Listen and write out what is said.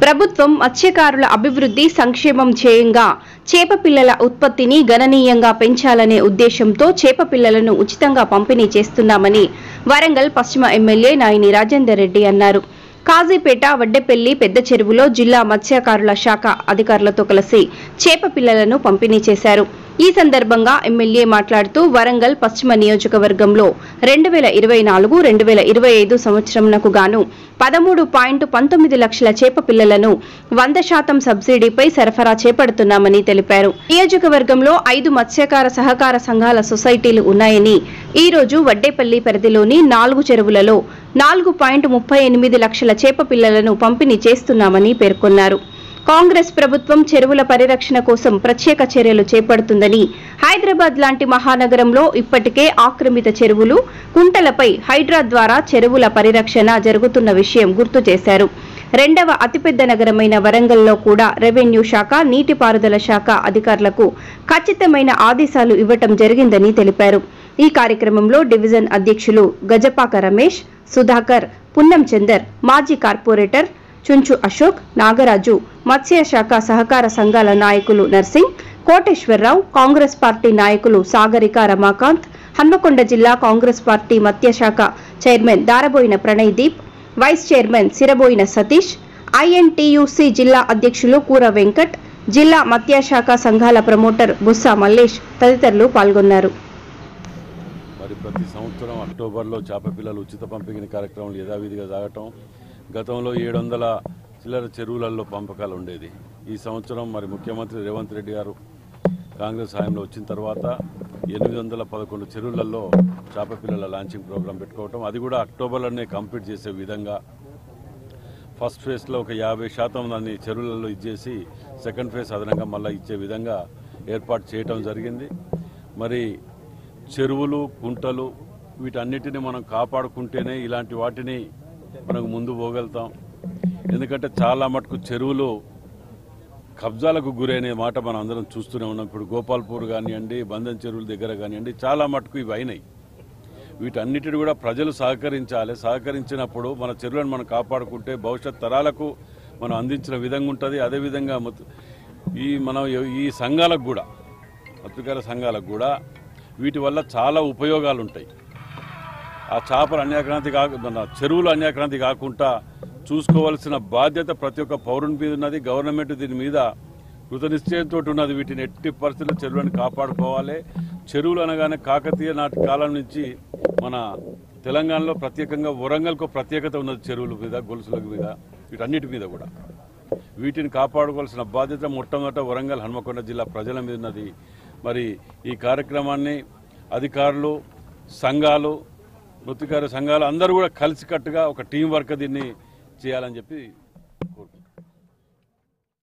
ప్రభుత్వం మత్స్యకారుల అభివృద్ధి సంక్షేమం ధ్యేయంగా చేప పిల్లల ఉత్పత్తిని గణనీయంగా పెంచాలనే ఉద్దేశంతో చేప పిల్లలను ఉచితంగా పంపిణీ చేస్తున్నామని వరంగల్ పశ్చిమ ఎమ్మెల్యే నాయిని రాజేందర్ రెడ్డి అన్నారు. కాజీపేట, వడ్డెపల్లి, పెద్ద చెరువులో జిల్లా మత్స్యకారుల శాఖ అధికారులతో కలిసి చేప పిల్లలను పంపిణీ చేశారు. ఈ సందర్భంగా ఎమ్మెల్యే మాట్లాడుతూ వరంగల్ పశ్చిమ నియోజకవర్గంలో 2024-2025 సంవత్సరంకు గాను 13.19 లక్షల చేప పిల్లలను 100% సబ్సిడీపై సరఫరా చేపడుతున్నామని తెలిపారు. నియోజకవర్గంలో 5 మత్స్యకార సహకార సంఘాల సొసైటీలు ఉన్నాయని, ఈ రోజు వడ్డేపల్లి పరిధిలోని 4 చెరువులలో 4.38 లక్షల చేప పిల్లలను పంపిణీ చేస్తున్నామని పేర్కొన్నారు. కాంగ్రెస్ ప్రభుత్వం చెరువుల పరిరక్షణ కోసం ప్రత్యేక చర్యలు చేపడుతుందని, హైదరాబాద్ లాంటి మహానగరంలో ఇప్పటికే ఆక్రమిత చెరువులు, కుంటలపై హైడ్రా ద్వారా చెరువుల పరిరక్షణ జరుగుతున్న విషయం గుర్తు చేశారు. రెండవ అతిపెద్ద నగరమైన వరంగల్లో కూడా రెవెన్యూ శాఖ, నీటిపారుదల శాఖ అధికారులకు ఖచ్చితమైన ఆదేశాలు ఇవ్వటం జరిగిందని తెలిపారు. ఈ కార్యక్రమంలో డివిజన్ అధ్యక్షులు గజపాక రమేష్, సుధాకర్, పున్నం చందర్, మాజీ కార్పొరేటర్ చుంచు అశోక్, నాగరాజు, మత్స్యశాఖ సహకార సంఘాల నాయకులు నర్సింగ్, కోటేశ్వరరావు, కాంగ్రెస్ పార్టీ నాయకులు సాగరిక రమాకాంత్, హన్మకొండ జిల్లా కాంగ్రెస్ పార్టీ మత్స్యశాఖ chairman Daraboina Pranay Deep, vice chairman Siraboina Satish, INTUC జిల్లా అధ్యక్షులు కూర వెంకట్, జిల్లా మత్స్యశాఖ సంఘాల ప్రమోటర్ బుస్సా మల్లేష్ తదితరులు పాల్గొన్నారు. ప్రతి సంవత్సరం అక్టోబర్లో చేప పిల్లలు ఉచిత పంపిణీ కార్యక్రమాలు యథావిధిగా సాగటం, గతంలో 700 చిల్లర చెరువులలో పంపకాలు ఉండేది. ఈ సంవత్సరం ముఖ్యమంత్రి రేవంత్ రెడ్డి గారు కాంగ్రెస్ హయాంలో వచ్చిన తర్వాత 811 చెరువులలో చేప పిల్లల లాంచింగ్ ప్రోగ్రాం పెట్టుకోవటం, అది కూడా అక్టోబర్లోనే కంప్లీట్ చేసే విధంగా ఫస్ట్ ఫేజ్లో ఒక 50% దాన్ని చెరువులలో ఇచ్చేసి సెకండ్ ఫేజ్ అదనంగా మళ్ళీ ఇచ్చే విధంగా ఏర్పాటు చేయటం జరిగింది. చెరువులు, కుంటలు వీటన్నిటిని మనం కాపాడుకుంటేనే ఇలాంటి వాటిని మనకు ముందు పోగలుగుతాం. ఎందుకంటే చాలా మటుకు చెరువులు కబ్జాలకు గురైన మాట మనం అందరం చూస్తూనే ఉన్నాం. ఇప్పుడు గోపాల్పూర్ కానివ్వండి, బంధన్ చెరువుల దగ్గర కానివ్వండి, చాలా మటుకు ఇవి అయినాయి. వీటన్నిటిని కూడా ప్రజలు సహకరించాలి. సహకరించినప్పుడు మన చెరువులను మనం కాపాడుకుంటే భవిష్యత్ తరాలకు మనం అందించిన విధంగా ఉంటుంది. అదేవిధంగా ఈ సంఘాలకు కూడా, మత్స్యకార సంఘాలకు కూడా వీటి వల్ల చాలా ఉపయోగాలు ఉంటాయి. ఆ చేపలు చెరువులు అన్యాక్రాంతి కాకుండా చూసుకోవాల్సిన బాధ్యత ప్రతి ఒక్క పౌరుని మీద ఉన్నది. గవర్నమెంట్ దీని మీద కృతనిశ్చయంతో ఉన్నది. వీటిని ఎట్టి పరిస్థితుల్లో చెరువులను కాపాడుకోవాలి. చెరువులు అనగానే కాకతీయ నాటి కాలం నుంచి మన తెలంగాణలో ప్రత్యేకంగా వరంగల్కు ప్రత్యేకత ఉన్నది. చెరువుల మీద, గొలుసుల మీద, వీటన్నిటి మీద కూడా వీటిని కాపాడుకోవాల్సిన బాధ్యత మొట్టమొదట వరంగల్, హన్మకొండ జిల్లా ప్రజల మీద ఉన్నది. ఈ కార్యక్రమాన్ని అధికారులు, సంఘాలు, మత్స్యకార సంఘాలు అందరూ కూడా కలిసికట్టుగా ఒక టీం వర్క్ దీన్ని చేయాలని చెప్పి